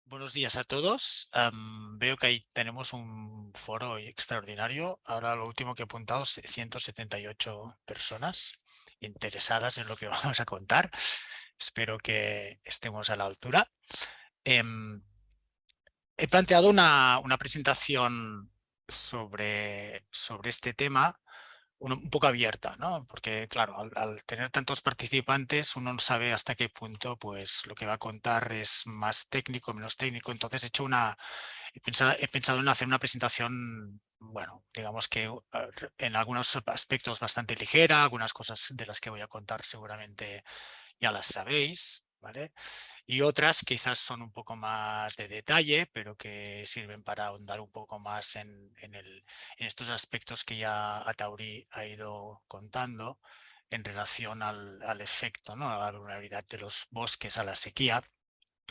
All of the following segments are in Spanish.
Buenos días a todos. Veo que ahí tenemos un foro extraordinario. Ahora lo último que he apuntado es 178 personas interesadas en lo que vamos a contar. Espero que estemos a la altura. Em, He planteado una presentación sobre este tema un poco abierta, ¿no? Porque, claro, al tener tantos participantes, uno no sabe hasta qué punto pues, lo que va a contar es más técnico, menos técnico. Entonces he pensado en hacer una presentación, bueno, digamos que en algunos aspectos bastante ligera, algunas cosas de las que voy a contar seguramente ya las sabéis, ¿vale? Y otras quizás son un poco más de detalle, pero que sirven para ahondar un poco más en estos aspectos que ya Atauri ha ido contando en relación al efecto, ¿no? A la vulnerabilidad de los bosques a la sequía,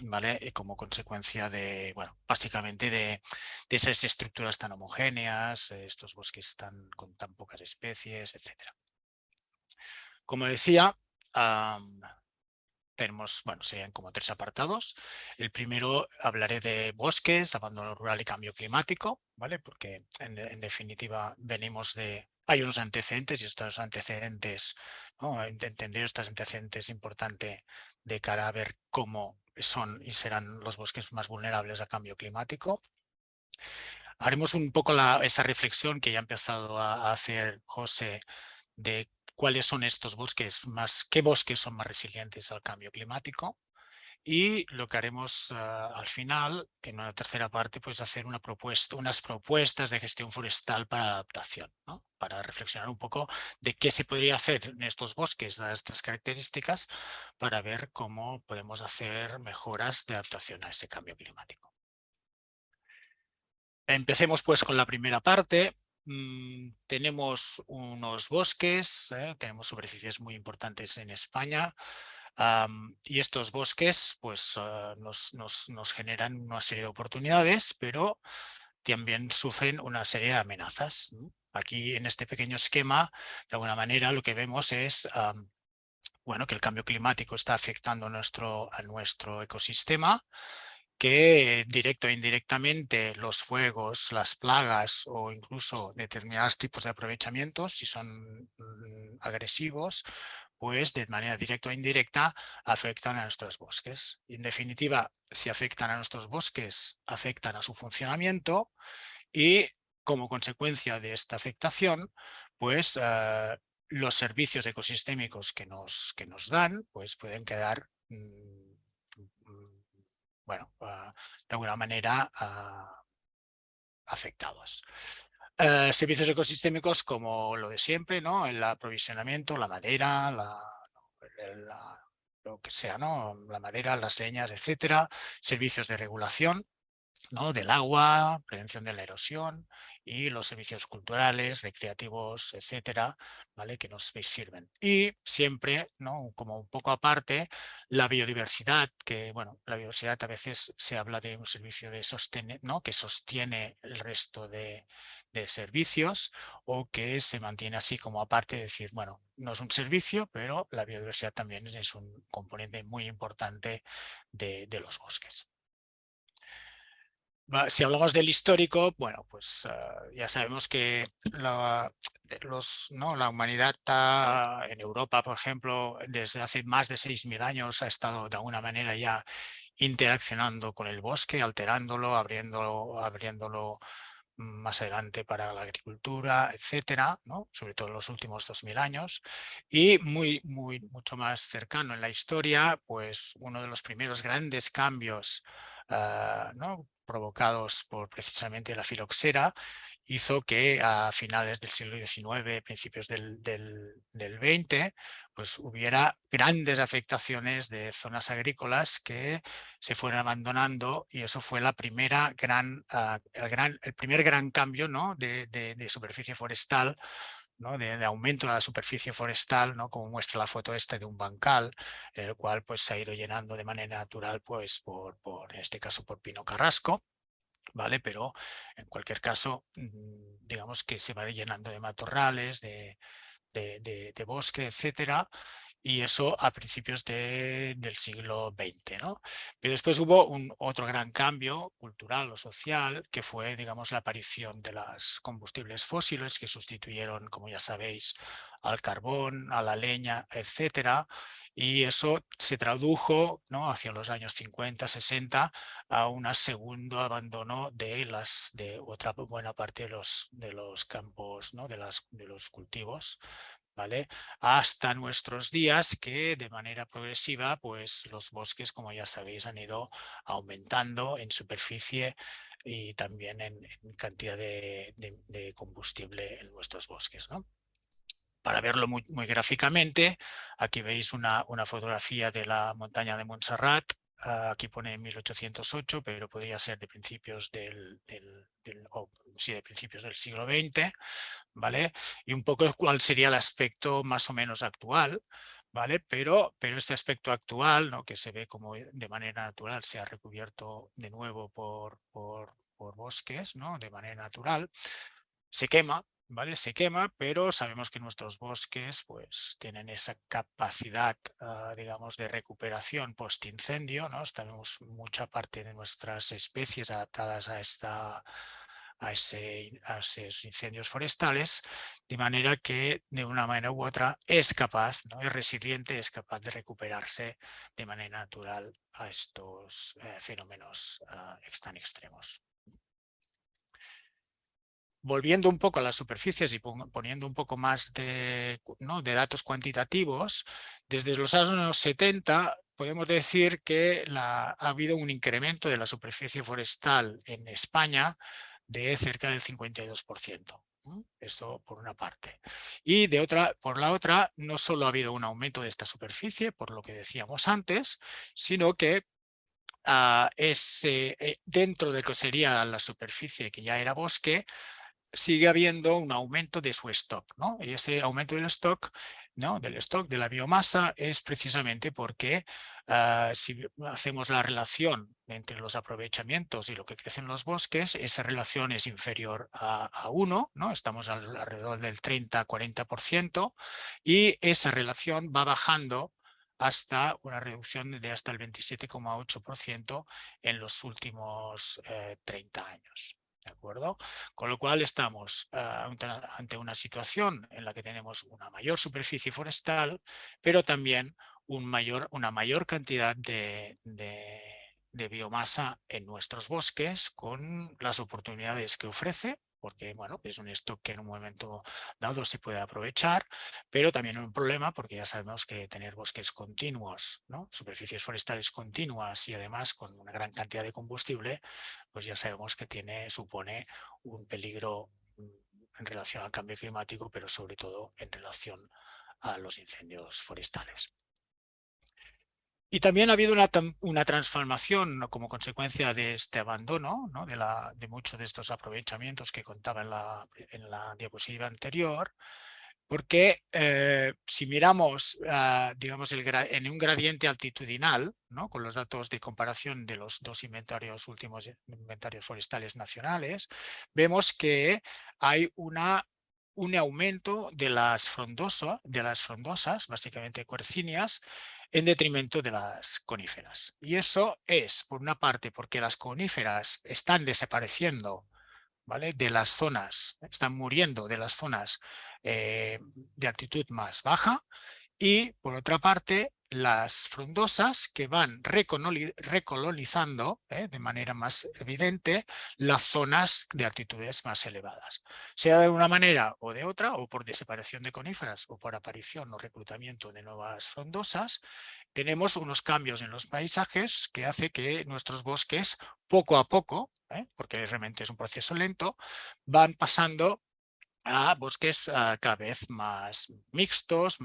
¿vale? Y como consecuencia de, bueno, básicamente de esas estructuras tan homogéneas, estos bosques con tan pocas especies, etcétera. Como decía, tenemos, bueno, serían como tres apartados. El primero hablaré de bosques, abandono rural y cambio climático, ¿vale? Porque en definitiva hay unos antecedentes y estos antecedentes, ¿no? Entender estos antecedentes es importante de cara a ver cómo son y serán los bosques más vulnerables al cambio climático. Haremos un poco esa reflexión que ya ha empezado a hacer José de cuáles son estos bosques qué bosques son más resilientes al cambio climático. Y lo que haremos al final, en una tercera parte, pues hacer unas propuestas de gestión forestal para la adaptación, ¿no? Para reflexionar un poco de qué se podría hacer en estos bosques, dadas estas características, para ver cómo podemos hacer mejoras de adaptación a ese cambio climático. Empecemos pues con la primera parte. Tenemos unos bosques, tenemos superficies muy importantes en España. Y estos bosques pues, nos generan una serie de oportunidades, pero también sufren una serie de amenazas, ¿no? Aquí en este pequeño esquema, de alguna manera, lo que vemos es bueno, que el cambio climático está afectando a nuestro ecosistema, que directo e indirectamente los fuegos, las plagas o incluso determinados tipos de aprovechamientos, si son agresivos, pues de manera directa o indirecta afectan a nuestros bosques. En definitiva, si afectan a nuestros bosques, afectan a su funcionamiento y como consecuencia de esta afectación, pues los servicios ecosistémicos que nos dan, pues pueden quedar bueno, de alguna manera afectados. Servicios ecosistémicos como lo de siempre, ¿no? El aprovisionamiento, la madera, lo que sea, ¿no? La madera, las leñas, etcétera. Servicios de regulación, ¿no? Del agua, prevención de la erosión y los servicios culturales, recreativos, etcétera, ¿vale? Que nos sirven. Y siempre, ¿no? Como un poco aparte, la biodiversidad, que bueno, la biodiversidad a veces se habla de un servicio de ¿no? Que sostiene el resto de servicios o que se mantiene así como aparte, de decir, bueno, no es un servicio, pero la biodiversidad también es un componente muy importante de los bosques. Si hablamos del histórico, bueno, pues ya sabemos que la humanidad en Europa, por ejemplo, desde hace más de 6.000 años ha estado de alguna manera ya interaccionando con el bosque, alterándolo, abriéndolo más adelante para la agricultura, etcétera, ¿no? Sobre todo en los últimos 2.000 años. Y mucho más cercano en la historia, pues uno de los primeros grandes cambios, ¿no? Provocados por precisamente la filoxera, hizo que a finales del siglo XIX, principios del XX, pues hubiera grandes afectaciones de zonas agrícolas que se fueron abandonando y eso fue el primer gran cambio, ¿no? de superficie forestal, ¿no? de aumento de la superficie forestal, ¿no? Como muestra la foto esta de un bancal, el cual pues, se ha ido llenando de manera natural pues, en este caso por pino carrasco. ¿Vale? Pero en cualquier caso, digamos que se va llenando de matorrales, de bosque, etcétera, y eso a principios del siglo XX, ¿no? Pero después hubo otro gran cambio cultural o social, que fue, digamos, la aparición de los combustibles fósiles que sustituyeron, como ya sabéis, al carbón, a la leña, etcétera, y eso se tradujo, ¿no?, hacia los años 50, 60 a un segundo abandono de otra buena parte de los campos, ¿no?, de los cultivos, ¿vale? Hasta nuestros días, que de manera progresiva, pues los bosques, como ya sabéis, han ido aumentando en superficie y también en cantidad de combustible en nuestros bosques, ¿no? Para verlo muy gráficamente, aquí veis una fotografía de la montaña de Montserrat. Aquí pone 1808, pero podría ser de principios sí, de principios del siglo XX, ¿vale? Y un poco cuál sería el aspecto más o menos actual, ¿vale? Pero este aspecto actual, ¿no?, que se ve como de manera natural se ha recubierto de nuevo por bosques, ¿no?, de manera natural, se quema, ¿vale? Se quema, pero sabemos que nuestros bosques pues tienen esa capacidad, digamos, de recuperación post-incendio, ¿no? Tenemos mucha parte de nuestras especies adaptadas a esos incendios forestales, de manera que de una manera u otra es capaz, ¿no?, es resiliente, es capaz de recuperarse de manera natural a estos fenómenos tan extremos. Volviendo un poco a las superficies y poniendo un poco más ¿no?, de datos cuantitativos, desde los años 70 podemos decir que ha habido un incremento de la superficie forestal en España de cerca del 52%. Esto por una parte. Y por la otra, no solo ha habido un aumento de esta superficie, por lo que decíamos antes, sino que dentro de lo que sería la superficie que ya era bosque, sigue habiendo un aumento de su stock, ¿no? Y ese aumento del stock, ¿no?, del stock de la biomasa, es precisamente porque si hacemos la relación entre los aprovechamientos y lo que crecen los bosques, esa relación es inferior a 1, ¿no? Estamos alrededor del 30-40%, y esa relación va bajando hasta una reducción de hasta el 27,8% en los últimos 30 años. ¿De acuerdo? Con lo cual estamos ante una situación en la que tenemos una mayor superficie forestal, pero también una mayor cantidad de biomasa en nuestros bosques, con las oportunidades que ofrece, porque bueno, es un stock que en un momento dado se puede aprovechar, pero también un problema porque ya sabemos que tener bosques continuos, ¿no?, superficies forestales continuas y además con una gran cantidad de combustible, pues ya sabemos que supone un peligro en relación al cambio climático, pero sobre todo en relación a los incendios forestales. Y también ha habido una transformación, ¿no?, como consecuencia de este abandono, ¿no?, de muchos de estos aprovechamientos que contaba en la diapositiva anterior, porque si miramos, digamos, en un gradiente altitudinal, ¿no?, con los datos de comparación de los dos últimos inventarios forestales nacionales, vemos que hay un aumento de las frondosas, básicamente quercíneas, en detrimento de las coníferas. Y eso es, por una parte, porque las coníferas están desapareciendo, ¿vale?, de las zonas, están muriendo de las zonas de altitud más baja, y por otra parte las frondosas que van recolonizando de manera más evidente las zonas de altitudes más elevadas, sea de una manera o de otra, o por desaparición de coníferas o por aparición o reclutamiento de nuevas frondosas. Tenemos unos cambios en los paisajes que hace que nuestros bosques poco a poco, porque realmente es un proceso lento, van pasando a bosques cada vez más mixtos,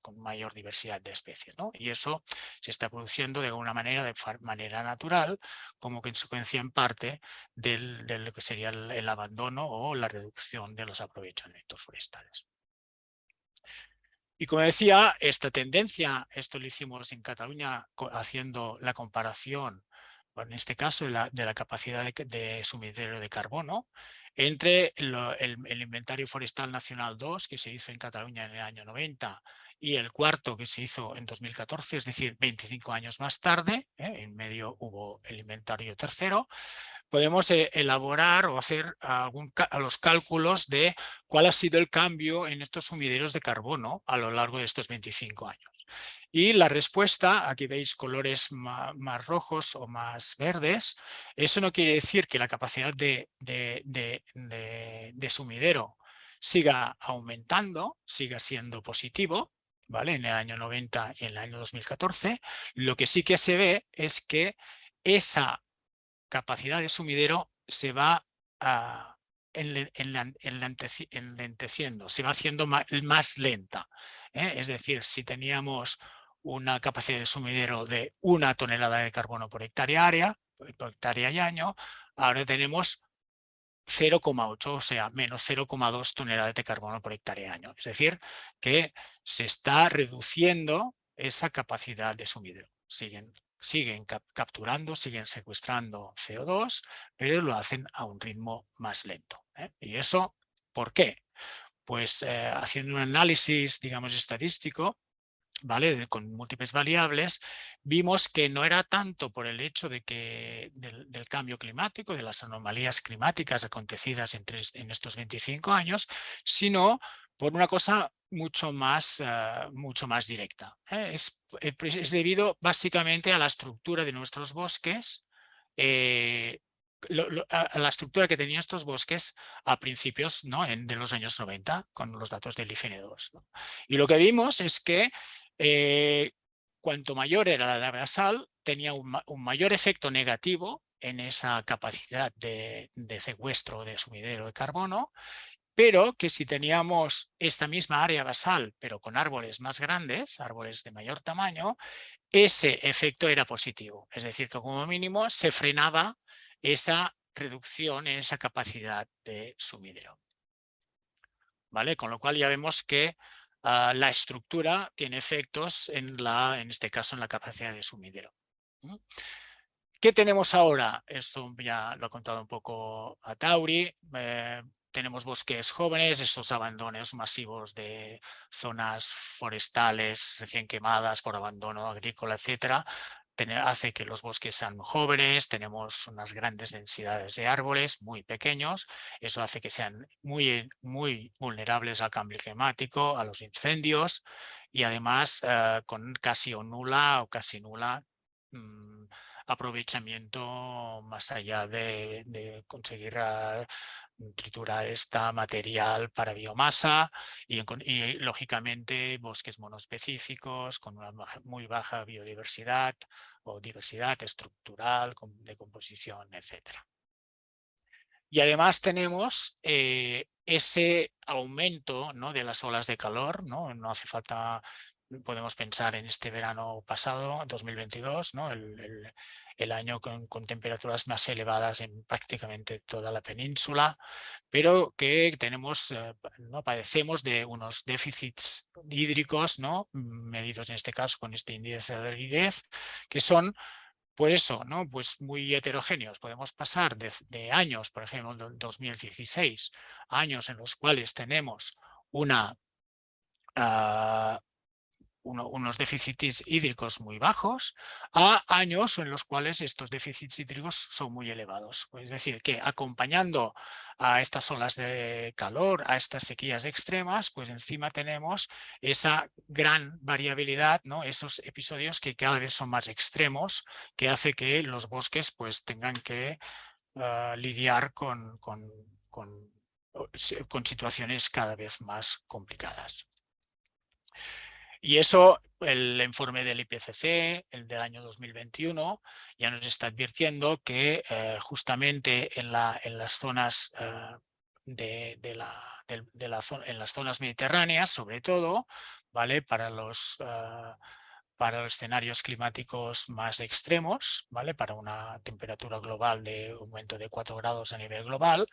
con mayor diversidad de especies, ¿no? Y eso se está produciendo de alguna manera, de manera natural, como consecuencia en parte de lo que sería el abandono o la reducción de los aprovechamientos forestales. Y como decía, esta tendencia, esto lo hicimos en Cataluña haciendo la comparación, en este caso, de la capacidad de suministro de carbono entre el Inventario Forestal Nacional 2, que se hizo en Cataluña en el año 90, y el cuarto que se hizo en 2014, es decir, 25 años más tarde, en medio hubo el inventario tercero, podemos elaborar o hacer los cálculos de cuál ha sido el cambio en estos sumideros de carbono a lo largo de estos 25 años. Y la respuesta, aquí veis colores más rojos o más verdes, eso no quiere decir que la capacidad de sumidero siga aumentando, siga siendo positivo, ¿vale? En el año 90 y en el año 2014. Lo que sí que se ve es que esa capacidad de sumidero se va enlenteciendo, se va haciendo más lenta. Es decir, si teníamos una capacidad de sumidero de 1 tonelada de carbono por hectárea y año, ahora tenemos 0,8, o sea, menos 0,2 toneladas de carbono por hectárea y año. Es decir, que se está reduciendo esa capacidad de sumidero. Siguen capturando, siguen secuestrando CO2, pero lo hacen a un ritmo más lento. ¿Y eso por qué? Pues haciendo un análisis, digamos, estadístico, ¿vale? Con múltiples variables, vimos que no era tanto por el hecho de que del cambio climático, de las anomalías climáticas acontecidas en estos 25 años, sino por una cosa mucho más directa. Es debido básicamente a la estructura de nuestros bosques, a la estructura que tenían estos bosques a principios, ¿no? de los años 90, con los datos del IFN2. ¿No? Y lo que vimos es que cuanto mayor era la área basal, tenía un mayor efecto negativo en esa capacidad de secuestro de sumidero de carbono, pero que si teníamos esta misma área basal, pero con árboles más grandes, árboles de mayor tamaño, ese efecto era positivo. Es decir, que como mínimo se frenaba esa reducción en esa capacidad de sumidero. ¿Vale? Con lo cual ya vemos que la estructura tiene efectos en este caso en la capacidad de sumidero. ¿Qué tenemos ahora? Esto ya lo ha contado un poco a Tauri. Tenemos bosques jóvenes, esos abandonos masivos de zonas forestales recién quemadas por abandono agrícola, etcétera. Hace que los bosques sean jóvenes, tenemos unas grandes densidades de árboles muy pequeños, eso hace que sean muy vulnerables al cambio climático, a los incendios y además con casi nula aprovechamiento más allá de conseguir triturar esta material para biomasa y lógicamente bosques monoespecíficos con una muy baja biodiversidad o diversidad estructural, de composición, etc. Y además tenemos ese aumento, ¿no? de las olas de calor, ¿no? No hace falta, podemos pensar en este verano pasado, 2022, ¿no? el año con temperaturas más elevadas en prácticamente toda la península, pero que tenemos, ¿no? padecemos de unos déficits hídricos, ¿no? medidos en este caso con este índice de aridez, que son pues eso, ¿no? Pues muy heterogéneos. Podemos pasar de años, por ejemplo, 2016, años en los cuales tenemos unos déficits hídricos muy bajos, a años en los cuales estos déficits hídricos son muy elevados. Es decir, que acompañando a estas olas de calor, a estas sequías extremas, pues encima tenemos esa gran variabilidad, ¿no? Esos episodios que cada vez son más extremos, que hace que los bosques pues tengan que lidiar con situaciones cada vez más complicadas. Y eso, el informe del IPCC, el del año 2021, ya nos está advirtiendo que justamente en las zonas en las zonas mediterráneas, sobre todo, ¿vale? Para los escenarios climáticos más extremos, ¿vale? Para una temperatura global de aumento de 4 grados a nivel global,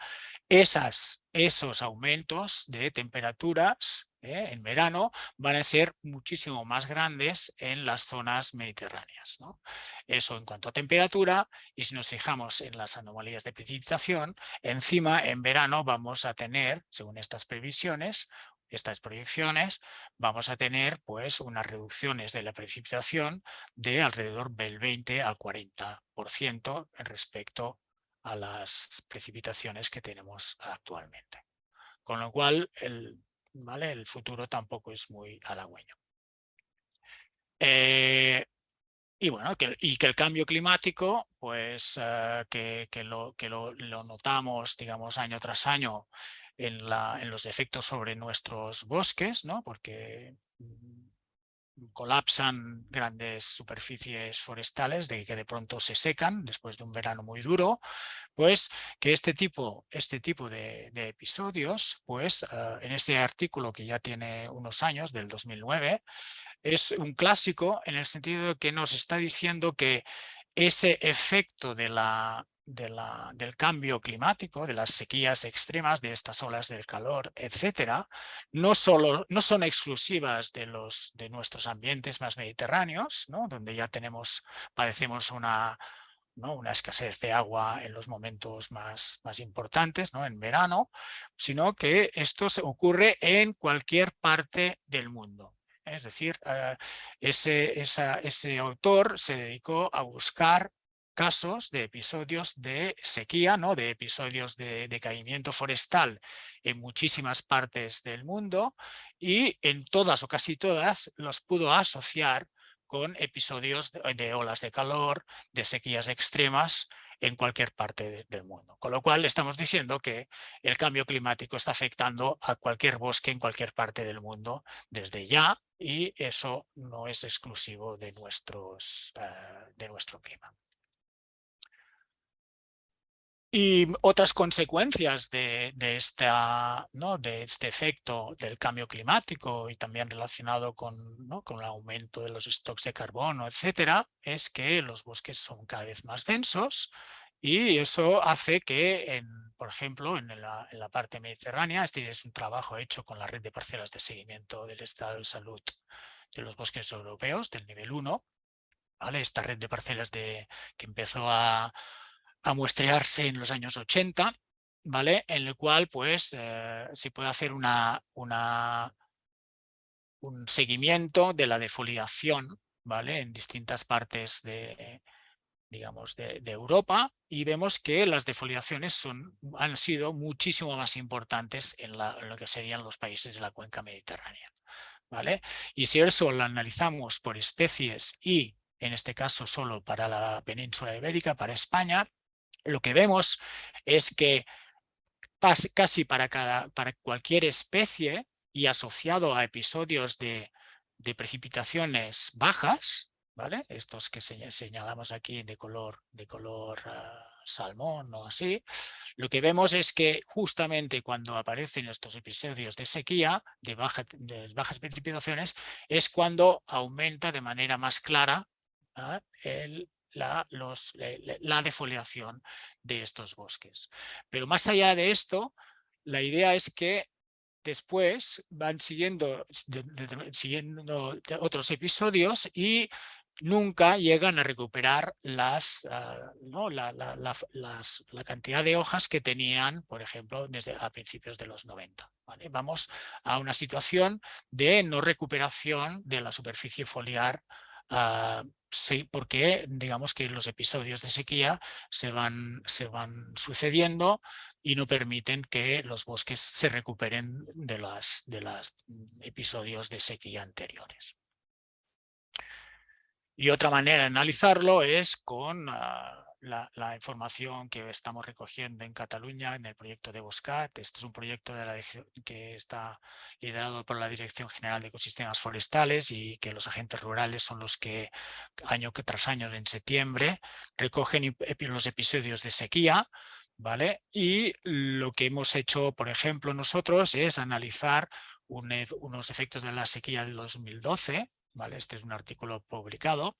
esos aumentos de temperaturas en verano van a ser muchísimo más grandes en las zonas mediterráneas, ¿no? Eso en cuanto a temperatura, y si nos fijamos en las anomalías de precipitación, encima en verano vamos a tener, según estas previsiones, estas proyecciones, vamos a tener pues unas reducciones de la precipitación de alrededor del 20 al 40% respecto a las precipitaciones que tenemos actualmente. Con lo cual, el futuro tampoco es muy halagüeño. Y bueno, que el cambio climático, pues que lo notamos, digamos, año tras año en los efectos sobre nuestros bosques, ¿no? Porque colapsan grandes superficies forestales que de pronto se secan después de un verano muy duro, pues que este tipo de episodios, pues en ese artículo que ya tiene unos años, del 2009, es un clásico en el sentido de que nos está diciendo que ese efecto del cambio climático, de las sequías extremas, de estas olas del calor, etcétera, no son exclusivas de nuestros ambientes más mediterráneos, ¿no? Donde ya padecemos una escasez de agua en los momentos más importantes, ¿no? En verano, sino que esto ocurre en cualquier parte del mundo. Es decir, ese autor se dedicó a buscar casos de episodios de sequía, ¿no? De episodios de decaimiento forestal en muchísimas partes del mundo, y en todas o casi todas los pudo asociar con episodios de olas de calor, de sequías extremas en cualquier parte del mundo. Con lo cual estamos diciendo que el cambio climático está afectando a cualquier bosque en cualquier parte del mundo desde ya, y eso no es exclusivo de nuestro clima. Y otras consecuencias de este efecto del cambio climático, y también relacionado con el aumento de los stocks de carbono, etcétera, es que los bosques son cada vez más densos, y eso hace que, por ejemplo, en la parte mediterránea, este es un trabajo hecho con la red de parcelas de seguimiento del estado de salud de los bosques europeos del nivel 1, ¿vale? Esta red de parcelas que empezó a muestrearse en los años 80, ¿vale? En el cual pues se puede hacer un seguimiento de la defoliación, ¿vale? En distintas partes digamos, de Europa, y vemos que las defoliaciones han sido muchísimo más importantes en lo que serían los países de la cuenca mediterránea, ¿vale? Y si eso lo analizamos por especies, y en este caso solo para la península ibérica, para España, lo que vemos es que casi para cualquier especie, y asociado a episodios de precipitaciones bajas, ¿vale? Estos que señalamos aquí de color salmón o así, lo que vemos es que justamente cuando aparecen estos episodios de sequía, de bajas precipitaciones, es cuando aumenta de manera más clara, ¿eh? La defoliación de estos bosques. Pero más allá de esto, la idea es que después van siguiendo otros episodios y nunca llegan a recuperar la cantidad de hojas que tenían, por ejemplo, desde a principios de los 90. ¿Vale? Vamos a una situación de no recuperación de la superficie foliar, sí, porque digamos que los episodios de sequía se van sucediendo y no permiten que los bosques se recuperen de los episodios de sequía anteriores. Y otra manera de analizarlo es con la información que estamos recogiendo en Cataluña en el proyecto de Boscat. Este es un proyecto que está liderado por la Dirección General de Ecosistemas Forestales, y que los agentes rurales son los que año tras año, en septiembre, recogen los episodios de sequía, ¿vale? Y lo que hemos hecho, por ejemplo, nosotros es analizar unos efectos de la sequía del 2012, ¿vale? Este es un artículo publicado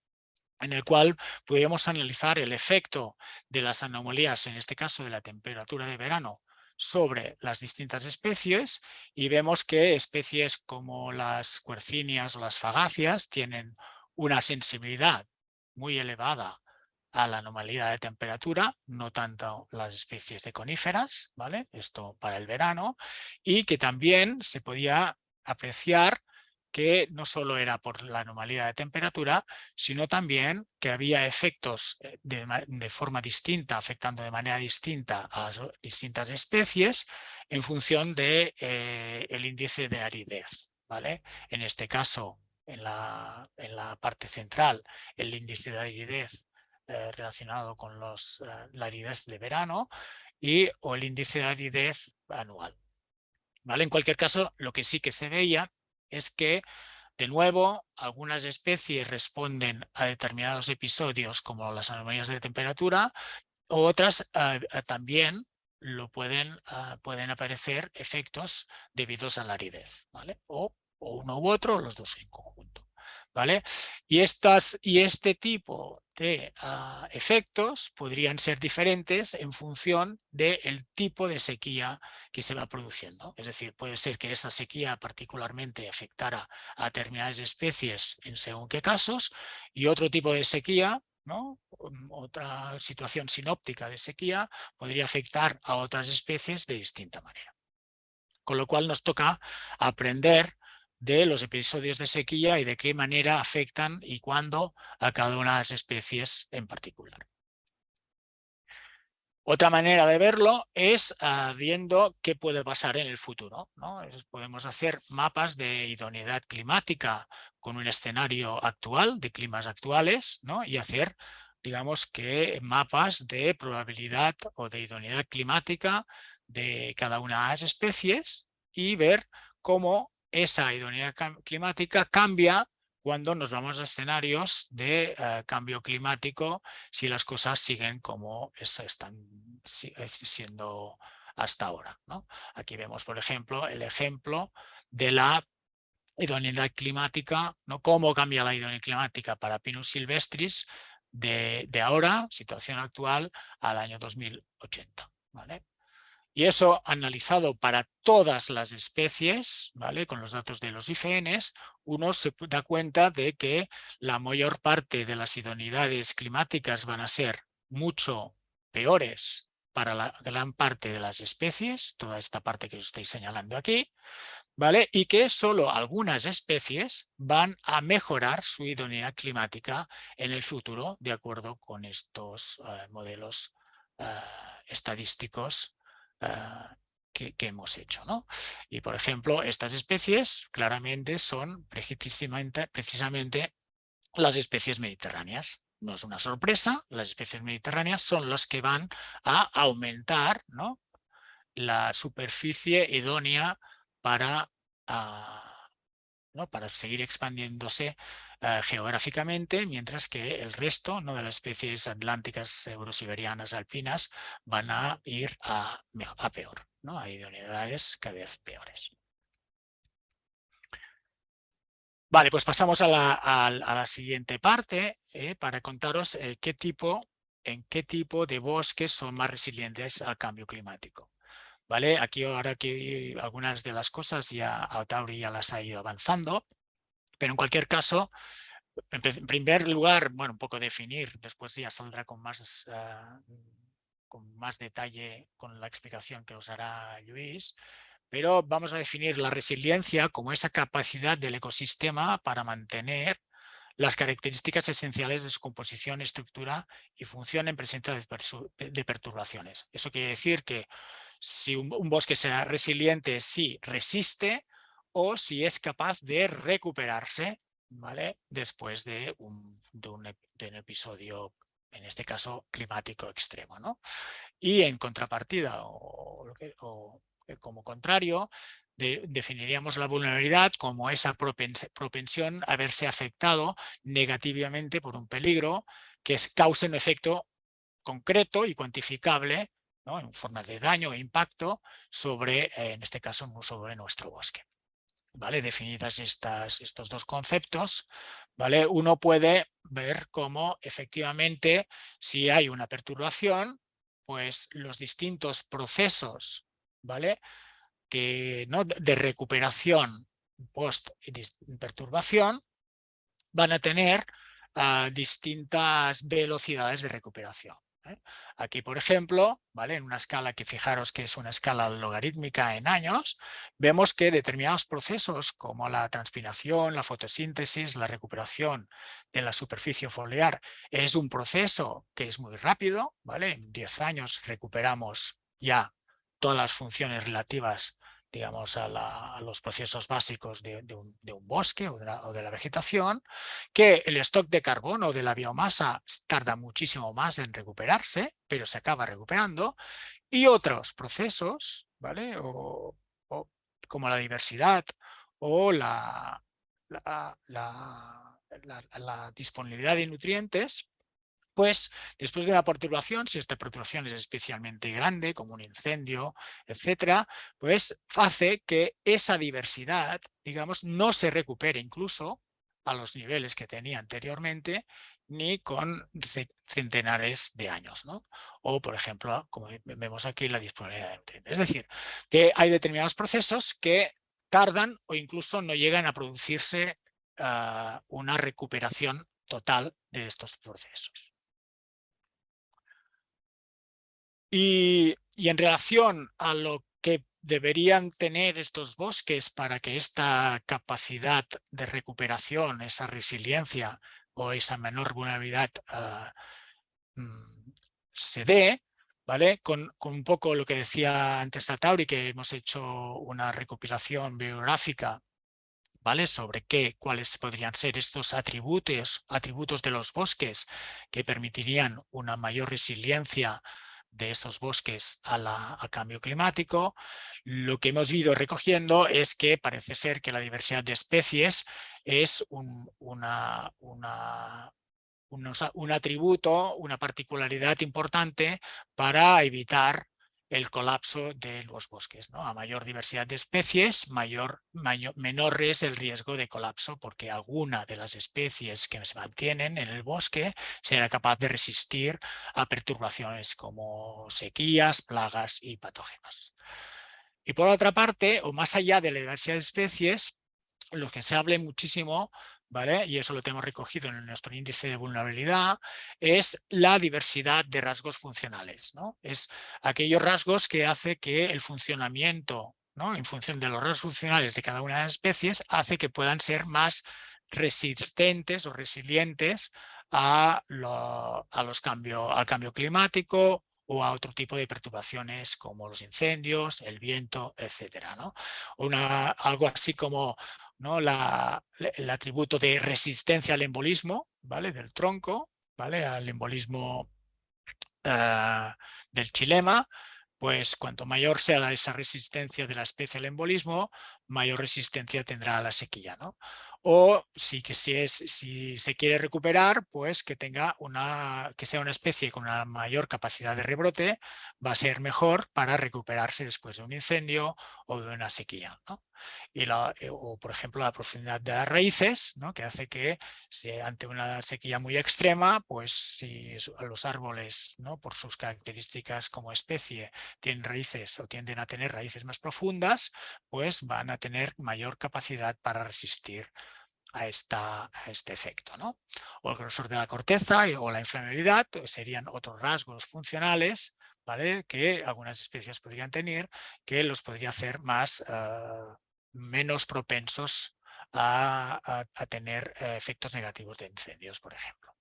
en el cual podríamos analizar el efecto de las anomalías, en este caso de la temperatura de verano, sobre las distintas especies, y vemos que especies como las quercinias o las fagáceas tienen una sensibilidad muy elevada a la anomalía de temperatura, no tanto las especies de coníferas, ¿vale? Esto para el verano, y que también se podía apreciar que no solo era por la anomalía de temperatura, sino también que había efectos de forma distinta, afectando de manera distinta a las distintas especies en función de, el índice de aridez, ¿vale? En este caso, en la parte central, el índice de aridez relacionado con la aridez de verano o el índice de aridez anual. ¿Vale? En cualquier caso, lo que sí que se veía es que, de nuevo, algunas especies responden a determinados episodios como las anomalías de temperatura, otras también pueden aparecer efectos debidos a la aridez, ¿vale? O uno u otro, o los dos en conjunto, ¿vale? Y este tipo de efectos podrían ser diferentes en función del tipo de sequía que se va produciendo. Es decir, puede ser que esa sequía particularmente afectara a determinadas especies en según qué casos, y otro tipo de sequía, ¿no? Otra situación sinóptica de sequía podría afectar a otras especies de distinta manera. Con lo cual nos toca aprender de los episodios de sequía y de qué manera afectan y cuándo a cada una de las especies en particular. Otra manera de verlo es viendo qué puede pasar en el futuro, ¿no? Podemos hacer mapas de idoneidad climática con un escenario actual, de climas actuales, ¿no? Y hacer, digamos, que mapas de probabilidad o de idoneidad climática de cada una de las especies y ver cómo esa idoneidad climática cambia cuando nos vamos a escenarios de cambio climático, si las cosas siguen como están siendo hasta ahora, ¿no? Aquí vemos, por ejemplo, el ejemplo de la idoneidad climática, ¿no? Cómo cambia la idoneidad climática para Pinus silvestris de ahora, situación actual, al año 2080, ¿vale? Y eso analizado para todas las especies, ¿vale? Con los datos de los ICNs, uno se da cuenta de que la mayor parte de las idoneidades climáticas van a ser mucho peores para la gran parte de las especies, toda esta parte que os estoy señalando aquí, ¿vale? Y que solo algunas especies van a mejorar su idoneidad climática en el futuro, de acuerdo con estos modelos estadísticos que hemos hecho, ¿no? Y, por ejemplo, estas especies claramente son precisamente las especies mediterráneas. No es una sorpresa, las especies mediterráneas son las que van a aumentar, ¿no?, la superficie idónea para, ¿no?, para seguir expandiéndose geográficamente, mientras que el resto, ¿no?, de las especies atlánticas, eurosiberianas, alpinas, van a ir a peor, ¿no?, a idoneidades cada vez peores. Vale, pues pasamos a la siguiente parte para contaros en qué tipo de bosques son más resilientes al cambio climático. ¿Vale? Aquí ahora que algunas de las cosas ya Tauri ya las ha ido avanzando, pero en cualquier caso, en primer lugar, bueno, un poco definir, después ya saldrá con más detalle con la explicación que os hará Luis, pero vamos a definir la resiliencia como esa capacidad del ecosistema para mantener las características esenciales de su composición, estructura y función en presencia de perturbaciones. Eso quiere decir que si un bosque sea resiliente, si resiste o si es capaz de recuperarse, ¿vale?, después de un episodio, en este caso climático extremo, ¿no? Y en contrapartida o como contrario, definiríamos la vulnerabilidad como esa propensión a verse afectado negativamente por un peligro que cause un efecto concreto y cuantificable, ¿no?, en forma de daño e impacto sobre, en este caso, sobre nuestro bosque. ¿Vale? Definidas estos dos conceptos, ¿vale?, uno puede ver cómo efectivamente, si hay una perturbación, pues los distintos procesos, ¿vale?, ¿no?, de recuperación post perturbación van a tener distintas velocidades de recuperación. ¿eh? Aquí, por ejemplo, ¿vale? En una escala que fijaros que es una escala logarítmica en años, vemos que determinados procesos como la transpiración, la fotosíntesis, la recuperación de la superficie foliar es un proceso que es muy rápido, ¿vale? En 10 años recuperamos ya todas las funciones relativas, digamos, a los procesos básicos de un bosque o de la vegetación, que el stock de carbono de la biomasa tarda muchísimo más en recuperarse, pero se acaba recuperando, y otros procesos, ¿vale? O como la diversidad o la disponibilidad de nutrientes, pues después de una perturbación, si esta perturbación es especialmente grande, como un incendio, etcétera, pues hace que esa diversidad, digamos, no se recupere incluso a los niveles que tenía anteriormente, ni con centenares de años, ¿no? O, por ejemplo, como vemos aquí, la disponibilidad de nutrientes. Es decir, que hay determinados procesos que tardan o incluso no llegan a producirse una recuperación total de estos procesos. Y en relación a lo que deberían tener estos bosques para que esta capacidad de recuperación, esa resiliencia o esa menor vulnerabilidad se dé, ¿vale? Con un poco lo que decía antes Atauri, que hemos hecho una recopilación bibliográfica, ¿vale? Sobre cuáles podrían ser estos atributos de los bosques que permitirían una mayor resiliencia de estos bosques al cambio climático. Lo que hemos ido recogiendo es que parece ser que la diversidad de especies es un atributo, una particularidad importante para evitar el colapso de los bosques, ¿no? A mayor diversidad de especies, menor es el riesgo de colapso, porque alguna de las especies que se mantienen en el bosque será capaz de resistir a perturbaciones como sequías, plagas y patógenos. Y por otra parte, o más allá de la diversidad de especies, lo que se hable muchísimo, ¿vale? Y eso lo tenemos recogido en nuestro índice de vulnerabilidad, es la diversidad de rasgos funcionales, ¿no? Es aquellos rasgos que hace que el funcionamiento, ¿no? En función de los rasgos funcionales de cada una de las especies, hace que puedan ser más resistentes o resilientes al cambio climático o a otro tipo de perturbaciones como los incendios, el viento, etcétera, ¿no? Algo así como, ¿no? El atributo de resistencia al embolismo, ¿vale? Del tronco, ¿vale? Al embolismo del xilema, pues cuanto mayor sea esa resistencia de la especie al embolismo, mayor resistencia tendrá a la sequía, ¿no? O si se quiere recuperar, pues que sea una especie con una mayor capacidad de rebrote, va a ser mejor para recuperarse después de un incendio o de una sequía, ¿no? O, por ejemplo, la profundidad de las raíces, ¿no? Que hace que ante una sequía muy extrema, pues si los árboles, ¿no? Por sus características como especie, tienen raíces o tienden a tener raíces más profundas, pues van a tener mayor capacidad para resistir a este efecto, ¿no? O el grosor de la corteza o la inflamabilidad serían otros rasgos funcionales, ¿vale? Que algunas especies podrían tener, que los podría hacer menos propensos a tener efectos negativos de incendios, por ejemplo.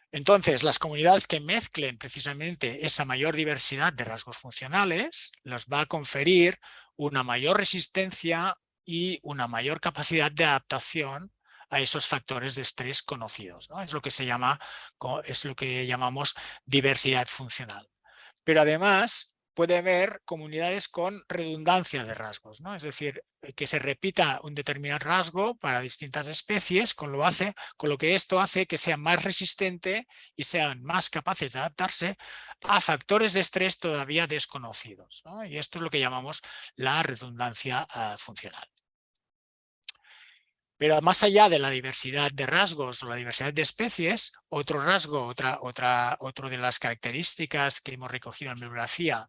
Entonces, las comunidades que mezclen precisamente esa mayor diversidad de rasgos funcionales les va a conferir una mayor resistencia y una mayor capacidad de adaptación a esos factores de estrés conocidos, ¿no? Es lo que llamamos diversidad funcional. Pero además puede haber comunidades con redundancia de rasgos, ¿no? Es decir, que se repita un determinado rasgo para distintas especies, con lo que esto hace que sean más resistentes y sean más capaces de adaptarse a factores de estrés todavía desconocidos, ¿no? Y esto es lo que llamamos la redundancia funcional. Pero más allá de la diversidad de rasgos o la diversidad de especies, otro rasgo, otro de las características que hemos recogido en bibliografía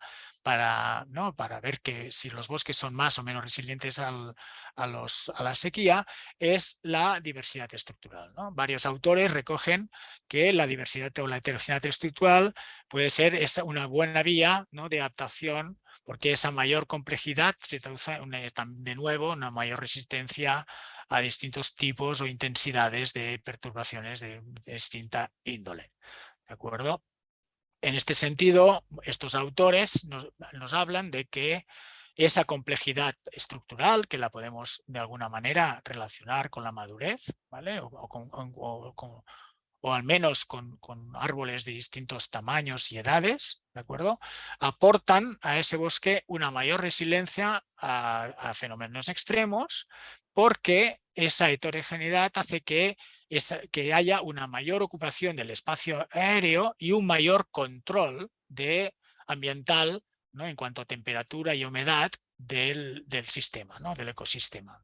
¿no? Para ver que si los bosques son más o menos resilientes a la sequía, es la diversidad estructural, ¿no? Varios autores recogen que la diversidad o la heterogeneidad estructural puede ser una buena vía, ¿no?, de adaptación, porque esa mayor complejidad se traduce de nuevo una mayor resistencia a distintos tipos o intensidades de perturbaciones de distinta índole. ¿De acuerdo? En este sentido, estos autores nos hablan de que esa complejidad estructural, que la podemos de alguna manera relacionar con la madurez, ¿vale? O al menos con árboles de distintos tamaños y edades, ¿de acuerdo?, aportan a ese bosque una mayor resiliencia a fenómenos extremos, porque esa heterogeneidad hace que haya una mayor ocupación del espacio aéreo y un mayor control ambiental, ¿no?, en cuanto a temperatura y humedad del sistema, ¿no?, del ecosistema.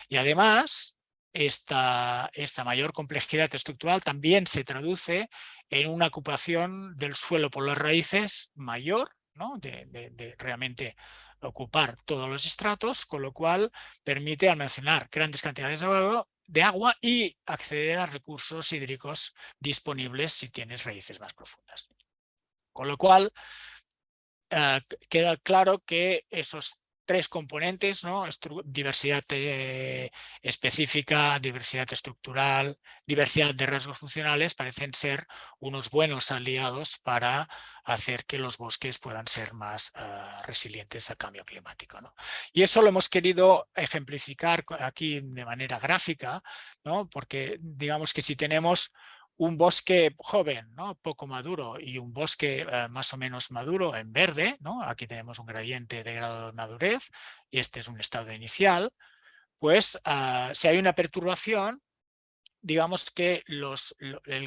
Y además, esta mayor complejidad estructural también se traduce en una ocupación del suelo por las raíces mayor, ¿no?, de realmente ocupar todos los estratos, con lo cual permite almacenar grandes cantidades de agua y acceder a recursos hídricos disponibles si tienes raíces más profundas. Con lo cual, queda claro que esos tres componentes, ¿no?, diversidad específica, diversidad estructural, diversidad de rasgos funcionales, parecen ser unos buenos aliados para hacer que los bosques puedan ser más resilientes al cambio climático, ¿no? Y eso lo hemos querido ejemplificar aquí de manera gráfica, ¿no?, porque digamos que si tenemos un bosque joven, ¿no?, poco maduro, y un bosque más o menos maduro en verde, ¿no?, aquí tenemos un gradiente de grado de madurez y este es un estado inicial, pues si hay una perturbación, digamos que los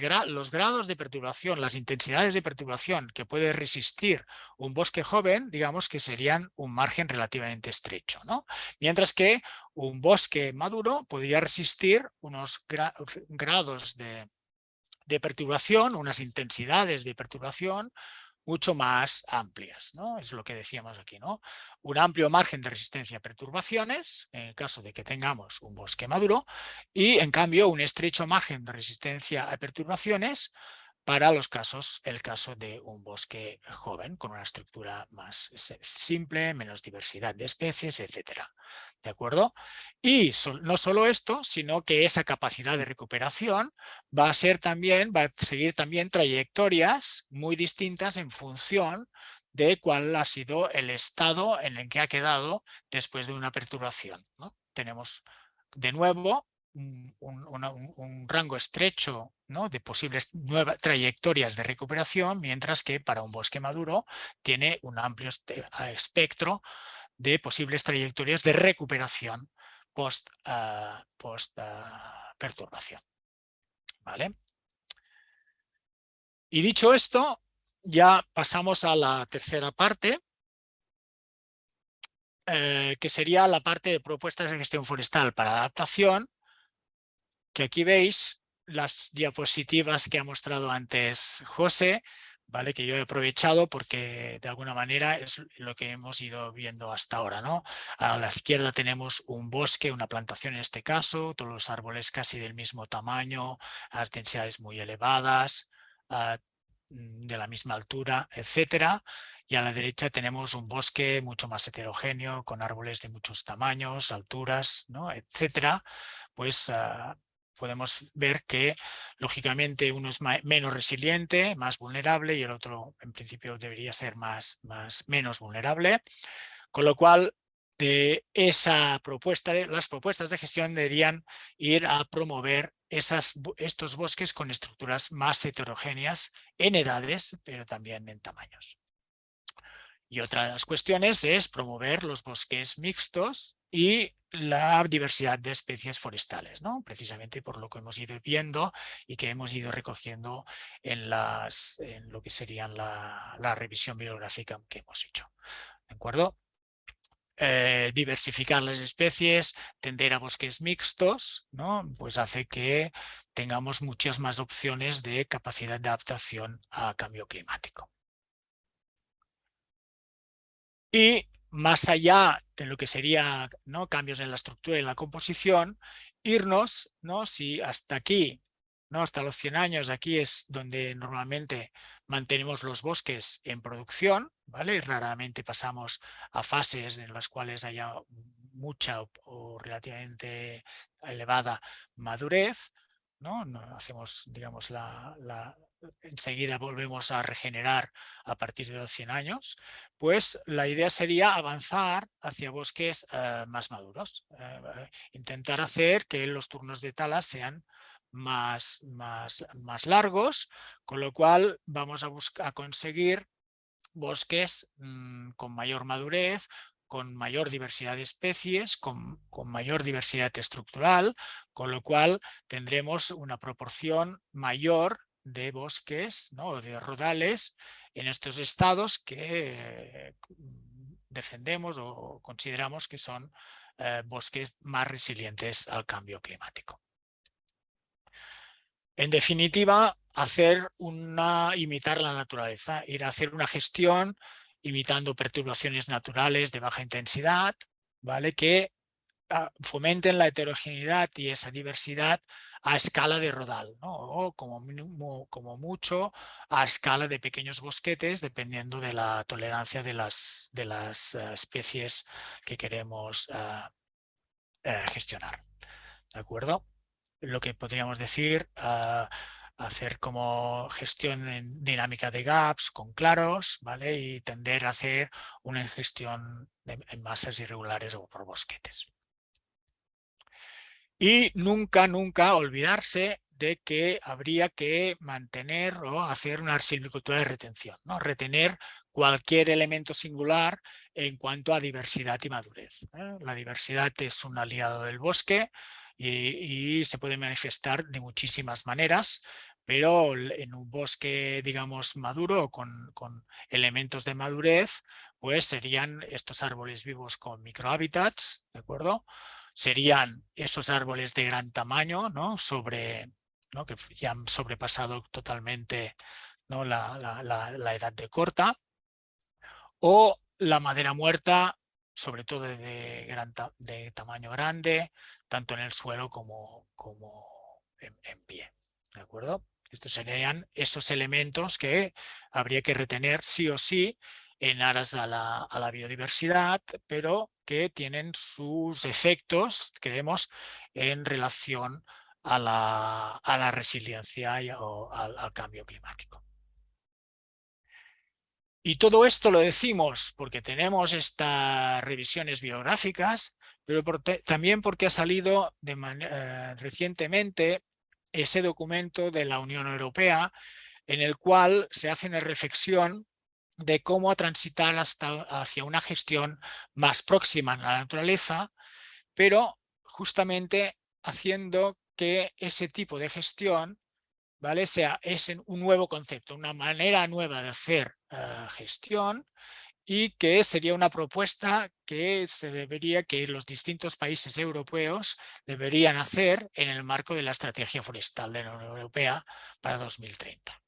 grados de perturbación, las intensidades de perturbación que puede resistir un bosque joven, digamos que serían un margen relativamente estrecho, ¿no? Mientras que un bosque maduro podría resistir unos grados de perturbación, unas intensidades de perturbación mucho más amplias, ¿no? Es lo que decíamos aquí, ¿no? Un amplio margen de resistencia a perturbaciones, en el caso de que tengamos un bosque maduro, y en cambio un estrecho margen de resistencia a perturbaciones para el caso de un bosque joven, con una estructura más simple, menos diversidad de especies, etcétera. ¿De acuerdo? Y no solo esto, sino que esa capacidad de recuperación va a seguir también trayectorias muy distintas en función de cuál ha sido el estado en el que ha quedado después de una perturbación, ¿no? Tenemos de nuevo un rango estrecho, ¿no?, de posibles nuevas trayectorias de recuperación, mientras que para un bosque maduro tiene un amplio espectro de posibles trayectorias de recuperación post perturbación. ¿Vale? Y dicho esto, ya pasamos a la tercera parte, que sería la parte de propuestas de gestión forestal para adaptación, que aquí veis las diapositivas que ha mostrado antes José, ¿vale?, que yo he aprovechado porque de alguna manera es lo que hemos ido viendo hasta ahora, ¿no? A la izquierda tenemos un bosque, una plantación en este caso, todos los árboles casi del mismo tamaño, a densidades muy elevadas, de la misma altura, etcétera. Y a la derecha tenemos un bosque mucho más heterogéneo, con árboles de muchos tamaños, alturas, ¿no?, etcétera. Pues podemos ver que lógicamente uno es menos resiliente, más vulnerable, y el otro en principio debería ser menos vulnerable, con lo cual las propuestas de gestión deberían ir a promover estos bosques con estructuras más heterogéneas en edades, pero también en tamaños. Y otra de las cuestiones es promover los bosques mixtos y la diversidad de especies forestales, ¿no?, precisamente por lo que hemos ido viendo y que hemos ido recogiendo en lo que serían la revisión bibliográfica que hemos hecho. ¿De acuerdo? Diversificar las especies, tender a bosques mixtos, ¿no?, pues hace que tengamos muchas más opciones de capacidad de adaptación a cambio climático. Y más allá de lo que sería, ¿no?, cambios en la estructura y en la composición, irnos, ¿no?, si hasta aquí, ¿no?, hasta los 100 años, aquí es donde normalmente mantenemos los bosques en producción, ¿vale? Y raramente pasamos a fases en las cuales haya mucha o relativamente elevada madurez, ¿no? No hacemos, digamos, enseguida volvemos a regenerar a partir de los 100 años. Pues la idea sería avanzar hacia bosques más maduros, intentar hacer que los turnos de tala sean más largos, con lo cual vamos a conseguir bosques con mayor madurez, con mayor diversidad de especies, con mayor diversidad estructural, con lo cual tendremos una proporción mayor de bosques, ¿no?, o de rodales en estos estados que defendemos o consideramos que son bosques más resilientes al cambio climático. En definitiva, imitar la naturaleza, ir a hacer una gestión imitando perturbaciones naturales de baja intensidad, ¿vale?, que fomenten la heterogeneidad y esa diversidad a escala de rodal, ¿no?, o como mínimo, como mucho, a escala de pequeños bosquetes, dependiendo de la tolerancia de las especies que queremos gestionar. ¿De acuerdo? Lo que podríamos decir, hacer como gestión en dinámica de gaps con claros, ¿vale?, y tender a hacer una gestión en masas irregulares o por bosquetes. Y nunca olvidarse de que habría que mantener o hacer una silvicultura de retención, ¿no?, retener cualquier elemento singular en cuanto a diversidad y madurez, ¿eh? La diversidad es un aliado del bosque y se puede manifestar de muchísimas maneras, pero en un bosque, digamos, maduro, con elementos de madurez, pues serían estos árboles vivos con microhábitats, ¿de acuerdo? Serían esos árboles de gran tamaño, ¿no?, ¿no?, que ya han sobrepasado totalmente, ¿no?, la edad de corta, o la madera muerta, sobre todo de tamaño grande, tanto en el suelo como en pie. ¿De acuerdo? Estos serían esos elementos que habría que retener sí o sí en aras a la biodiversidad, pero que tienen sus efectos, creemos, en relación a la resiliencia o al cambio climático. Y todo esto lo decimos porque tenemos estas revisiones biográficas, pero también porque ha salido recientemente ese documento de la Unión Europea en el cual se hace una reflexión de cómo transitar hacia una gestión más próxima a la naturaleza, pero justamente haciendo que ese tipo de gestión, ¿vale?, es un nuevo concepto, una manera nueva de hacer gestión, y que sería una propuesta que los distintos países europeos deberían hacer en el marco de la estrategia forestal de la Unión Europea para 2030.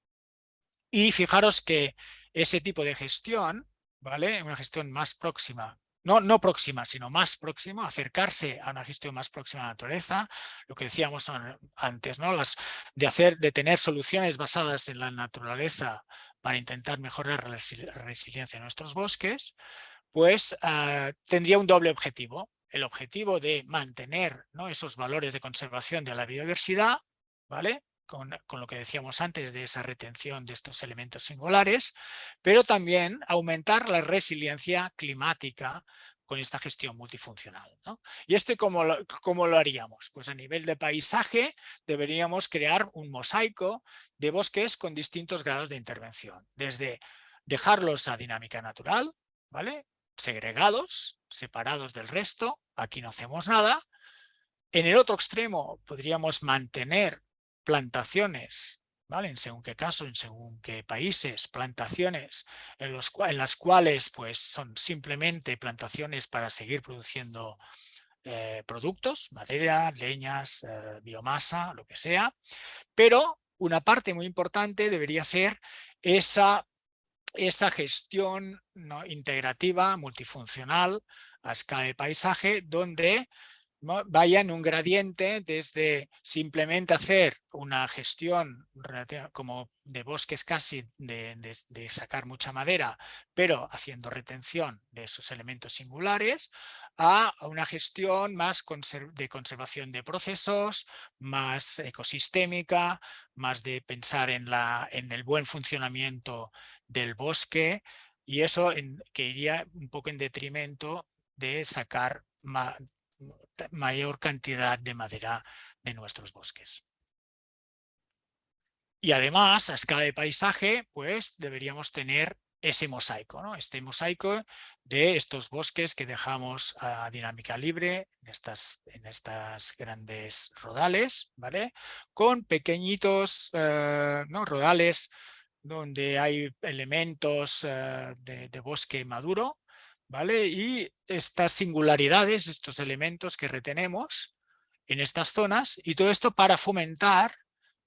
Y fijaros que ese tipo de gestión, ¿vale?, una gestión más próxima, no próxima, sino más próxima, acercarse a una gestión más próxima a la naturaleza, lo que decíamos antes, ¿no?, de tener soluciones basadas en la naturaleza para intentar mejorar la resiliencia de nuestros bosques, pues tendría un doble objetivo. El objetivo de mantener, ¿no?, esos valores de conservación de la biodiversidad, ¿vale?, con lo que decíamos antes de esa retención de estos elementos singulares, pero también aumentar la resiliencia climática con esta gestión multifuncional, ¿no? ¿Y esto cómo lo haríamos? Pues a nivel de paisaje deberíamos crear un mosaico de bosques con distintos grados de intervención, desde dejarlos a dinámica natural, ¿vale?, segregados, separados del resto, aquí no hacemos nada. En el otro extremo podríamos mantener plantaciones, ¿vale?, en según qué caso, en según qué países, plantaciones en las cuales pues son simplemente plantaciones para seguir produciendo productos, madera, leñas, biomasa, lo que sea, pero una parte muy importante debería ser esa esa gestión, ¿no?, integrativa, multifuncional, a escala de paisaje, donde, ¿no?, vaya en un gradiente desde simplemente hacer una gestión como de bosques casi, de sacar mucha madera, pero haciendo retención de esos elementos singulares, a una gestión más de conservación de procesos, más ecosistémica, más de pensar en el buen funcionamiento del bosque, y eso que iría un poco en detrimento de sacar mayor cantidad de madera de nuestros bosques. Y además, a escala de paisaje, pues deberíamos tener ese mosaico, ¿no? Este mosaico de estos bosques que dejamos a dinámica libre en estas grandes rodales, ¿vale? Con pequeñitos, ¿no?, rodales donde hay elementos de bosque maduro, ¿vale? Y estas singularidades, estos elementos que retenemos en estas zonas, y todo esto para fomentar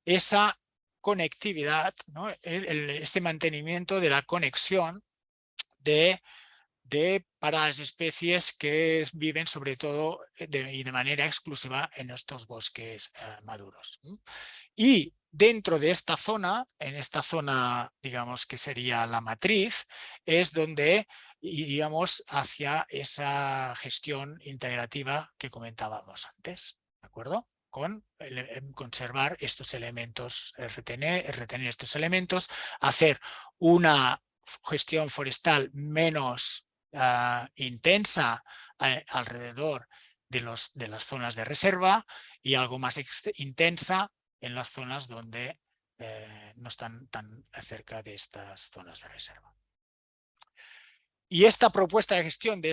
esa conectividad, ¿no?, ese mantenimiento de la conexión para las especies que viven sobre todo y de manera exclusiva en estos bosques maduros. Y dentro de esta zona, en esta zona, digamos que sería la matriz, es donde iríamos hacia esa gestión integrativa que comentábamos antes, ¿de acuerdo? Con conservar estos elementos, retener estos elementos, hacer una gestión forestal menos intensa alrededor de las zonas de reserva, y algo más intensa en las zonas donde no están tan cerca de estas zonas de reserva. Y esta propuesta de gestión de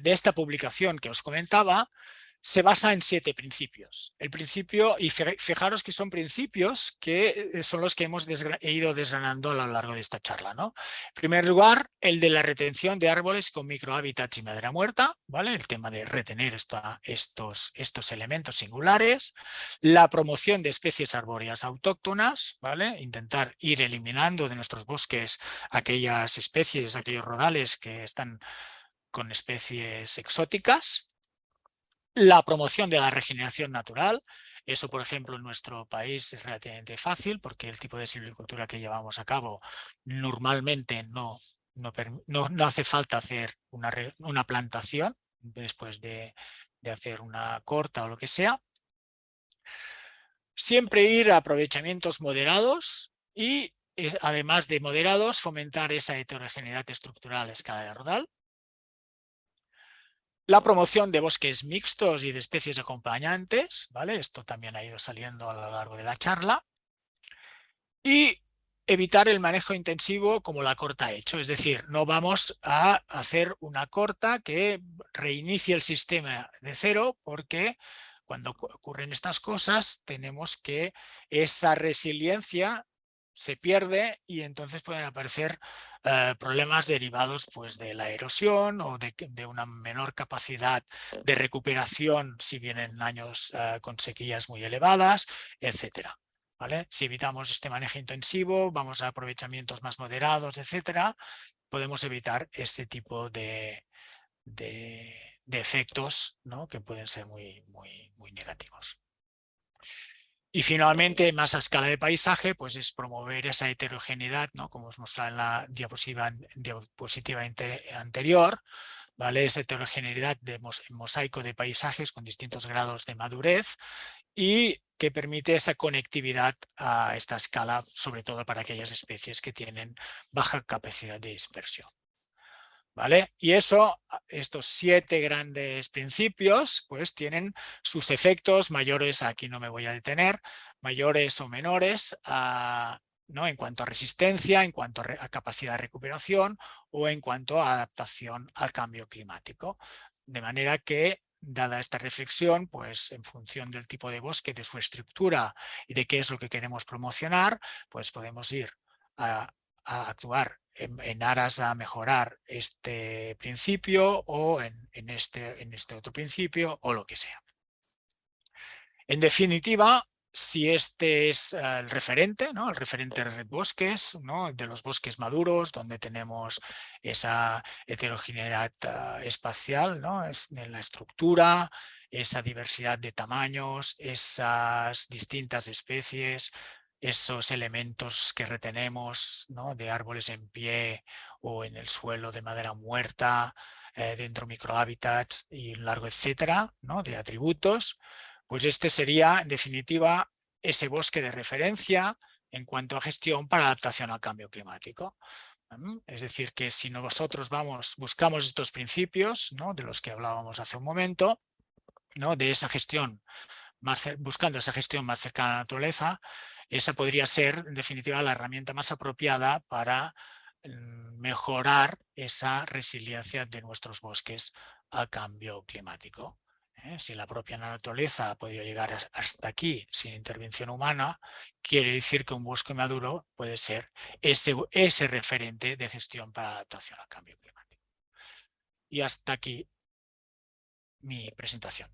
esta publicación que os comentaba se basa en 7 principios. El principio, y fijaros que son principios que son los que hemos ido desgranando a lo largo de esta charla, ¿no? En primer lugar, el de la retención de árboles con microhábitats y madera muerta, ¿vale? El tema de retener estos elementos singulares. La promoción de especies arbóreas autóctonas, ¿vale? Intentar ir eliminando de nuestros bosques aquellas especies, aquellos rodales que están con especies exóticas. La promoción de la regeneración natural, eso por ejemplo en nuestro país es relativamente fácil porque el tipo de silvicultura que llevamos a cabo normalmente no hace falta hacer una plantación después de hacer una corta o lo que sea. Siempre ir a aprovechamientos moderados y además de moderados fomentar esa heterogeneidad estructural a escala de rodal. La promoción de bosques mixtos y de especies acompañantes, ¿vale? Esto también ha ido saliendo a lo largo de la charla. Y evitar el manejo intensivo como la corta ha hecho, es decir, no vamos a hacer una corta que reinicie el sistema de cero, porque cuando ocurren estas cosas tenemos que esa resiliencia se pierde y entonces pueden aparecer problemas derivados pues, de la erosión o de una menor capacidad de recuperación si vienen años con sequías muy elevadas, etcétera. ¿Vale? Si evitamos este manejo intensivo, vamos a aprovechamientos más moderados, etcétera, podemos evitar este tipo de efectos, ¿no?, que pueden ser muy negativos. Y finalmente, más a escala de paisaje, pues es promover esa heterogeneidad, ¿no?, como os mostraba en la diapositiva anterior, ¿vale? Esa heterogeneidad de mosaico de paisajes con distintos grados de madurez y que permite esa conectividad a esta escala, sobre todo para aquellas especies que tienen baja capacidad de dispersión. ¿Vale? Y estos 7 grandes principios, pues tienen sus efectos mayores, aquí no me voy a detener, mayores o menores, ¿no?, en cuanto a resistencia, en cuanto a capacidad de recuperación o en cuanto a adaptación al cambio climático. De manera que, dada esta reflexión, pues en función del tipo de bosque, de su estructura y de qué es lo que queremos promocionar, pues podemos ir a actuar en aras a mejorar este principio o en este otro principio o lo que sea. En definitiva, si este es el referente, ¿no? El referente de red bosques, ¿no? De los bosques maduros, donde tenemos esa heterogeneidad espacial, ¿no? En la estructura, esa diversidad de tamaños, esas distintas especies, esos elementos que retenemos, ¿no? De árboles en pie o en el suelo de madera muerta, dentro microhábitats y un largo etcétera, ¿no? De atributos. Pues este sería, en definitiva, ese bosque de referencia en cuanto a gestión para adaptación al cambio climático. Es decir, que si nosotros buscamos estos principios, ¿no? De los que hablábamos hace un momento, ¿no? De esa gestión, buscando esa gestión más cercana a la naturaleza, esa podría ser, en definitiva, la herramienta más apropiada para mejorar esa resiliencia de nuestros bosques al cambio climático. Si la propia naturaleza ha podido llegar hasta aquí sin intervención humana, quiere decir que un bosque maduro puede ser ese referente de gestión para la adaptación al cambio climático. Y hasta aquí mi presentación.